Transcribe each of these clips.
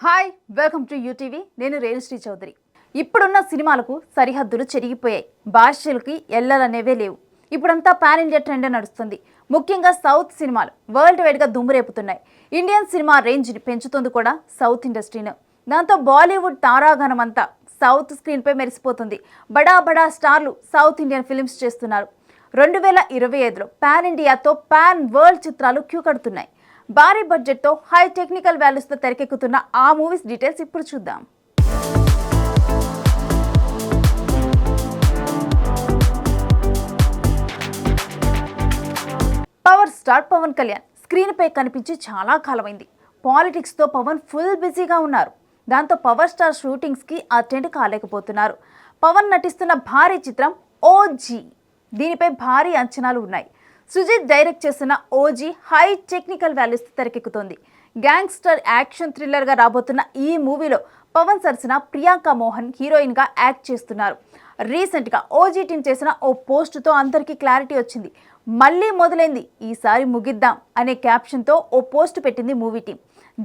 Hi welcome to UTV. నేను రేణుశ్రీ చౌదరి. ఇప్పుడున్న సినిమాలకు సరిహద్దులు చెరిగిపోయాయి. భాషలకి ఎల్లలనేవే లేవు. ఇప్పుడంతా పాన్ ఇండియా ట్రెండ్ నడుస్తుంది. ముఖ్యంగా సౌత్ సినిమాలు వరల్డ్ వైడ్గా దుమ్మురేపుతున్నాయి. ఇండియన్ సినిమా రేంజ్ని పెంచుతుంది కూడా సౌత్ ఇండస్ట్రీని. దాంతో బాలీవుడ్ తారాగణం అంతా సౌత్ స్క్రీన్పై మెరిసిపోతుంది. బడా బడా స్టార్లు సౌత్ ఇండియన్ ఫిల్మ్స్ చేస్తున్నారు. 2025లో పాన్ ఇండియాతో పాన్ వరల్డ్ చిత్రాలు క్యూ కడుతున్నాయి. భారీ బడ్జెట్తో హై టెక్నికల్ వాల్యూస్తో తెరకెక్కుతున్న ఆ మూవీస్ డీటెయిల్స్ ఇప్పుడు చూద్దాం. Power star Pawan Kalyan screen పై కనిపించి చాలా కాలమైంది. పాలిటిక్స్తో పవన్ ఫుల్ బిజీగా ఉన్నారు. దాంతో పవర్ స్టార్ షూటింగ్స్కి అటెండ్ కాలేకపోతున్నారు. పవన్ నటిస్తున్న భారీ చిత్రం ఓజీ. దీనిపై భారీ అంచనాలు ఉన్నాయి. సుజిత్ డైరెక్ట్ చేసిన ఓజీ హై టెక్నికల్ వాల్యూస్ తెరకెక్కుతోంది. గ్యాంగ్స్టర్ యాక్షన్ థ్రిల్లర్గా రాబోతున్న ఈ మూవీలో పవన్ సరసన ప్రియాంక మోహన్ హీరోయిన్గా యాక్ట్ చేస్తున్నారు. రీసెంట్గా ఓజీ టీం చేసిన ఓ పోస్టుతో అందరికీ క్లారిటీ వచ్చింది. మళ్ళీ మొదలైంది, ఈసారి ముగిద్దాం అనే క్యాప్షన్తో ఓ పోస్ట్ పెట్టింది మూవీ టీం.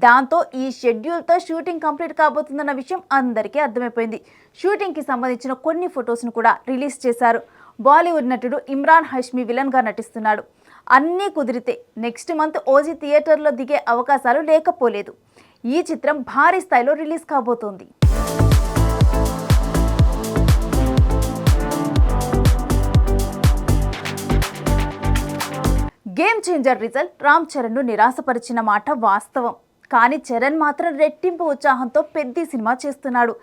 దాంతో ఈ షెడ్యూల్తో షూటింగ్ కంప్లీట్ కాబోతుందన్న విషయం అందరికీ అర్థమైపోయింది. షూటింగ్కి సంబంధించిన కొన్ని ఫొటోస్ను కూడా రిలీజ్ చేశారు. బాలీవుడ్ నటుడు ఇమ్రాన్ హష్మీ విలన్గా నటిస్తున్నాడు. అన్నీ కుదిరితే నెక్స్ట్ మంత్ ఓజీ థియేటర్లో దిగే అవకాశాలు లేకపోలేదు. ఈ చిత్రం భారీ స్థాయిలో రిలీజ్ కాబోతోంది. గేమ్ చేంజర్ రిజల్ట్ రామ్ చరణ్ను నిరాశపరిచిన మాట వాస్తవం. కానీ చరణ్ మాత్రం రెట్టింపు ఉత్సాహంతో పెద్ది సినిమా చేస్తున్నాడు.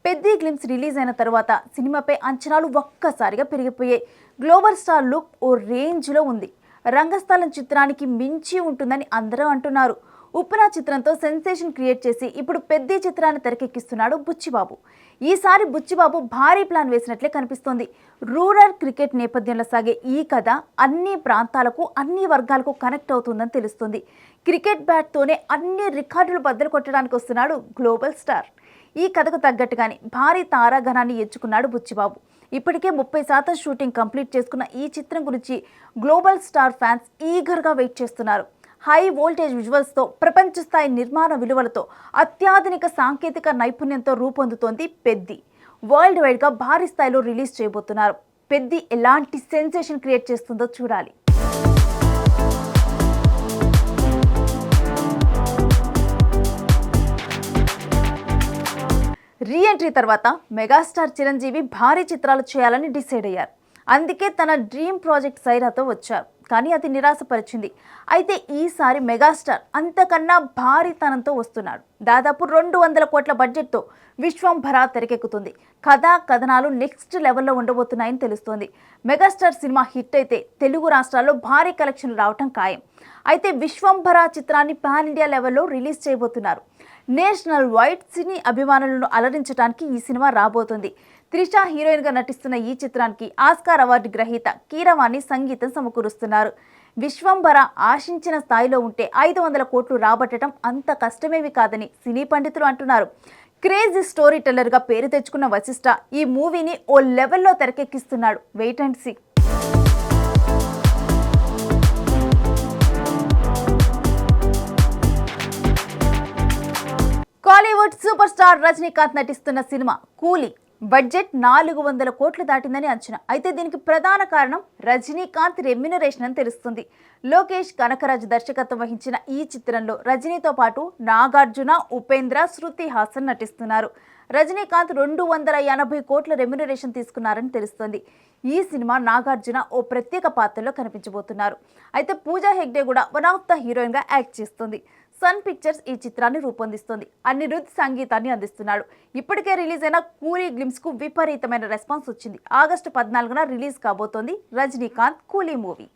పెద్ది గ్లిమ్స్ రిలీజ్ అయిన తర్వాత సినిమాపై అంచనాలు ఒక్కసారిగా పెరిగిపోయాయి. గ్లోబల్ స్టార్ లుక్ ఓ రేంజ్లో ఉంది. రంగస్థలం చిత్రానికి మించి ఉంటుందని అందరూ అంటున్నారు. ఉప్పెన చిత్రంతో సెన్సేషన్ క్రియేట్ చేసి ఇప్పుడు పెద్ది చిత్రాన్ని తెరకెక్కిస్తున్నాడు బుచ్చిబాబు. ఈసారి బుచ్చిబాబు భారీ ప్లాన్ వేసినట్లే కనిపిస్తోంది. రూరల్ క్రికెట్ నేపథ్యంలో సాగే ఈ కథ అన్ని ప్రాంతాలకు అన్ని వర్గాలకు కనెక్ట్ అవుతుందని తెలుస్తుంది. క్రికెట్ బ్యాట్తోనే అన్ని రికార్డులు బద్దలు కొట్టడానికి వస్తున్నాడు గ్లోబల్ స్టార్. ఈ కథకు తగ్గట్టుగానే భారీ తారాగణాన్ని ఎంచుకున్నాడు బుచ్చిబాబు. ఇప్పటికే 30% షూటింగ్ కంప్లీట్ చేసుకున్న ఈ చిత్రం గురించి గ్లోబల్ స్టార్ ఫ్యాన్స్ ఈగర్గా వెయిట్ చేస్తున్నారు. హై వోల్టేజ్ విజువల్స్తో ప్రపంచ స్థాయి నిర్మాణ విలువలతో అత్యాధునిక సాంకేతిక నైపుణ్యంతో రూపొందుతోంది పెద్ది. వరల్డ్ వైడ్గా భారీ స్థాయిలో రిలీజ్ చేయబోతున్నారు. పెద్ది ఎలాంటి సెన్సేషన్ క్రియేట్ చేస్తుందో చూడాలి. రీఎంట్రీ తర్వాత మెగాస్టార్ చిరంజీవి భారీ చిత్రాలు చేయాలని డిసైడ్ అయ్యారు. అందుకే తన డ్రీమ్ ప్రాజెక్ట్ సైరాతో వచ్చారు. కానీ అది నిరాశపరిచింది. అయితే ఈసారి మెగాస్టార్ అంతకన్నా భారీతనంతో వస్తున్నాడు. దాదాపు 200 కోట్ల బడ్జెట్తో విశ్వంభర తెరకెక్కుతుంది. కథా కథనాలు నెక్స్ట్ లెవెల్లో ఉండబోతున్నాయని తెలుస్తోంది. మెగాస్టార్ సినిమా హిట్ అయితే తెలుగు రాష్ట్రాల్లో భారీ కలెక్షన్లు రావటం ఖాయం. అయితే విశ్వంభర చిత్రాన్ని పాన్ ఇండియా లెవెల్లో రిలీజ్ చేయబోతున్నారు. నేషనల్ వైడ్ సినీ అభిమానులను అలరించడానికి ఈ సినిమా రాబోతుంది. త్రిష హీరోయిన్గా నటిస్తున్న ఈ చిత్రానికి ఆస్కార్ అవార్డు గ్రహీత కీరవాణి సంగీతం సమకూరుస్తున్నారు. విశ్వంభర ఆశించిన స్థాయిలో ఉంటే 500 కోట్లు రాబట్టడం అంత కష్టమేమి కాదని సినీ పండితులు అంటున్నారు. క్రేజీ స్టోరీ టెల్లర్గా పేరు తెచ్చుకున్న వశిష్ఠ ఈ మూవీని ఓ లెవెల్లో తెరకెక్కిస్తున్నాడు. Wait and see. Kollywood super star Rajinikanth నటిస్తున్న సినిమా కూలీ బడ్జెట్ 400 కోట్లు దాటిందని అంచనా. అయితే దీనికి ప్రధాన కారణం రజనీకాంత్ రెమ్యునరేషన్ అని తెలుస్తుంది. లోకేష్ కనకరాజు దర్శకత్వం వహించిన ఈ చిత్రంలో రజనీతో పాటు నాగార్జున, ఉపేంద్ర, శృతి హాసన్ నటిస్తున్నారు. రజనీకాంత్ 280 కోట్ల రెమ్యునరేషన్ తీసుకున్నారని తెలుస్తోంది. ఈ సినిమా నాగార్జున ఓ ప్రత్యేక పాత్రలో కనిపించబోతున్నారు. అయితే పూజా హెగ్డే కూడా వన్ ఆఫ్ ద హీరోయిన్గా యాక్ట్ చేస్తుంది. సన్ పిక్చర్స్ ఈ చిత్రాన్ని రూపొందిస్తోంది. అనిరుద్ సంగీతాన్ని అందిస్తున్నాడు. ఇప్పటికే రిలీజ్ అయిన కూలీ గ్లిమ్స్కు విపరీతమైన రెస్పాన్స్ వచ్చింది. ఆగస్టు 14న రిలీజ్ కాబోతోంది రజనీకాంత్ కూలీ మూవీ.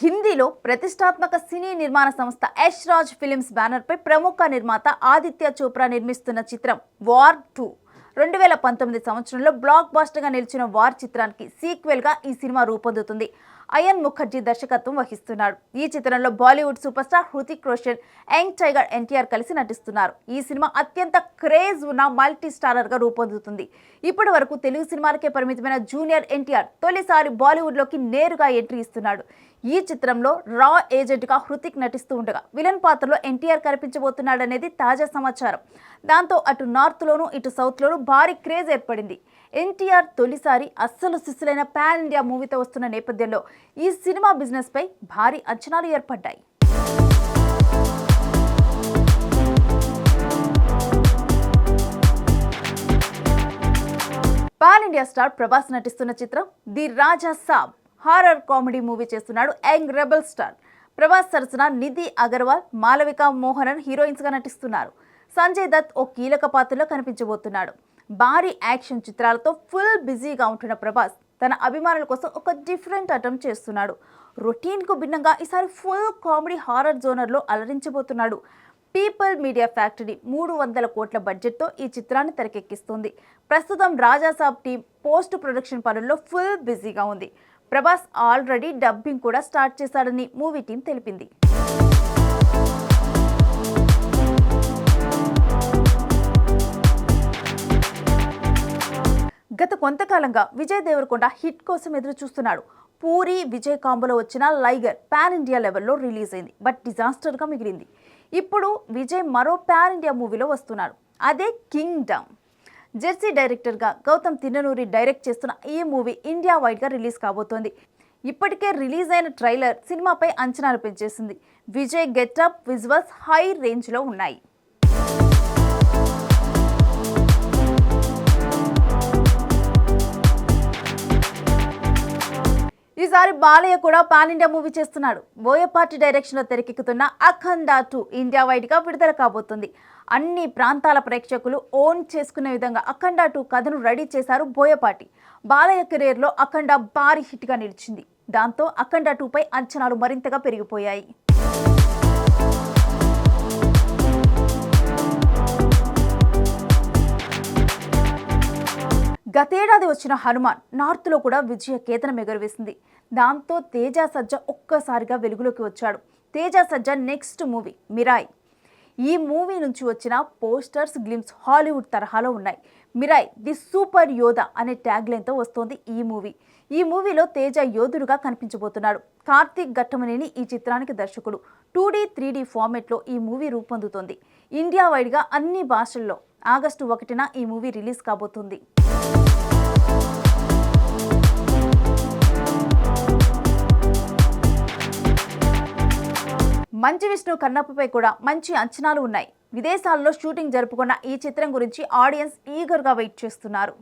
హిందీలో ప్రతిష్టాత్మక సినీ నిర్మాణ సంస్థ యష్ రాజ్ ఫిలిమ్స్ బ్యానర్పై ప్రముఖ నిర్మాత ఆదిత్య చోప్రా నిర్మిస్తున్న చిత్రం వార్ 2 2019 సంవత్సరంలో బ్లాక్ బాస్టర్గా నిలిచిన వార్ చిత్రానికి సీక్వెల్గా ఈ సినిమా రూపొందుతుంది. అయాన్ ముఖర్జీ దర్శకత్వం వహిస్తున్నాడు. ఈ చిత్రంలో Bollywood super star Hrithik Roshan, young tiger NTR కలిసి నటిస్తున్నారు. ఈ సినిమా అత్యంత క్రేజ్ ఉన్న మల్టీ స్టారర్గా రూపొందుతుంది. ఇప్పటి వరకు తెలుగు సినిమాలకే పరిమితమైన జూనియర్ ఎన్టీఆర్ తొలిసారి బాలీవుడ్లోకి నేరుగా ఎంట్రీ ఇస్తున్నాడు. ఈ చిత్రంలో రా ఏజెంట్గా హృతిక్ నటిస్తూ ఉండగా విలన్ పాత్రలో ఎన్టీఆర్ కనిపించబోతున్నాడనేది తాజా సమాచారం. దాంతో అటు నార్త్లోనూ ఇటు సౌత్లోనూ భారీ క్రేజ్ ఏర్పడింది. ఎన్టీఆర్ తొలిసారి అస్సలు సిస్సులైన పాన్ ఇండియా మూవీతో వస్తున్న నేపథ్యంలో ఈ సినిమా బిజినెస్పై భారీ అంచనాలు ఏర్పడ్డాయి. పాన్ ఇండియా స్టార్ ప్రభాస్ నటిస్తున్న చిత్రం the Raja Saab horror comedy movie చేస్తున్నాడు యంగ్ రెబల్ స్టార్. ప్రభాస్ సరసన నిధి అగర్వాల్, మాలవిక మోహనన్ హీరోయిన్స్గా నటిస్తున్నారు. సంజయ్ దత్ ఓ కీలక పాత్రలో కనిపించబోతున్నాడు. భారీ యాక్షన్ చిత్రాలతో ఫుల్ బిజీగా ఉంటున్న ప్రభాస్ తన అభిమానుల కోసం ఒక డిఫరెంట్ అటెంప్ట్ చేస్తున్నాడు. రొటీన్కు భిన్నంగా ఈసారి ఫుల్ కామెడీ హారర్ జోనర్లో అలరించబోతున్నాడు. పీపుల్ మీడియా ఫ్యాక్టరీ 300 కోట్ల బడ్జెట్తో ఈ చిత్రాన్ని తెరకెక్కిస్తుంది. ప్రస్తుతం రాజాసాబ్ టీం పోస్ట్ ప్రొడక్షన్ పనుల్లో ఫుల్ బిజీగా ఉంది. ప్రభాస్ ఆల్రెడీ డబ్బింగ్ కూడా స్టార్ట్ చేశాడని మూవీ టీం తెలిపింది. గత కొంతకాలంగా విజయ్ దేవరకొండ హిట్ కోసం ఎదురు చూస్తున్నాడు. పూరి విజయ్ కాంబోలో వచ్చిన లైగర్ పాన్ ఇండియా లెవెల్లో రిలీజ్ అయింది, బట్ డిజాస్టర్గా మిగిలింది. ఇప్పుడు విజయ్ మరో పాన్ ఇండియా మూవీలో వస్తున్నాడు. అదే కింగ్డమ్. జెర్సీ డైరెక్టర్గా గౌతమ్ తిన్ననూరి డైరెక్ట్ చేస్తున్న ఈ మూవీ ఇండియా వైడ్గా రిలీజ్ కాబోతోంది. ఇప్పటికే రిలీజ్ అయిన ట్రైలర్ సినిమాపై అంచనాలు పెంచేసింది. విజయ్ గెటప్, విజువల్స్ హై రేంజ్లో ఉన్నాయి. ఈసారి బాలయ్య కూడా పాన్ ఇండియా మూవీ చేస్తున్నాడు. బోయపాటి డైరెక్షన్లో తెరకెక్కుతున్న అఖండ 2 ఇండియా వైడ్గా విడుదల కాబోతుంది. అన్ని ప్రాంతాల ప్రేక్షకులు ఓన్ చేసుకునే విధంగా అఖండ 2 కథను రెడీ చేశారు బోయపాటి. బాలయ్య కెరీర్లో అఖండ భారీ హిట్గా నిలిచింది. దాంతో అఖండ 2పై అంచనాలు మరింతగా పెరిగిపోయాయి. గతేడాది వచ్చిన హనుమాన్ నార్త్లో కూడా విజయ కేతనం ఎగురవేసింది. దాంతో తేజ సజ్జా ఒక్కసారిగా వెలుగులోకి వచ్చాడు. తేజ సజ్జా నెక్స్ట్ మూవీ మిరాయ్. ఈ మూవీ నుంచి వచ్చిన పోస్టర్స్, గ్లిమ్స్ హాలీవుడ్ తరహాలో ఉన్నాయి. మిరాయ్ ది సూపర్ యోధా అనే ట్యాగ్లైన్తో వస్తోంది ఈ మూవీ. ఈ మూవీలో తేజ యోధుడుగా కనిపించబోతున్నాడు. కార్తీక్ ఘట్టమనేని ఈ చిత్రానికి దర్శకుడు. 2D, 3D ఫార్మేట్లో ఈ మూవీ రూపొందుతోంది. ఇండియా వైడ్గా అన్ని భాషల్లో ఆగస్టు 1న ఈ మూవీ రిలీజ్ కాబోతుంది. మంచు విష్ణు కన్నప్పపై కూడా మంచి అంచనాలు ఉన్నాయి. విదేశాల్లో షూటింగ్ జరుపుకున్న ఈ చిత్రం గురించి ఆడియన్స్ ఈగర్గా వెయిట్ చేస్తున్నారు.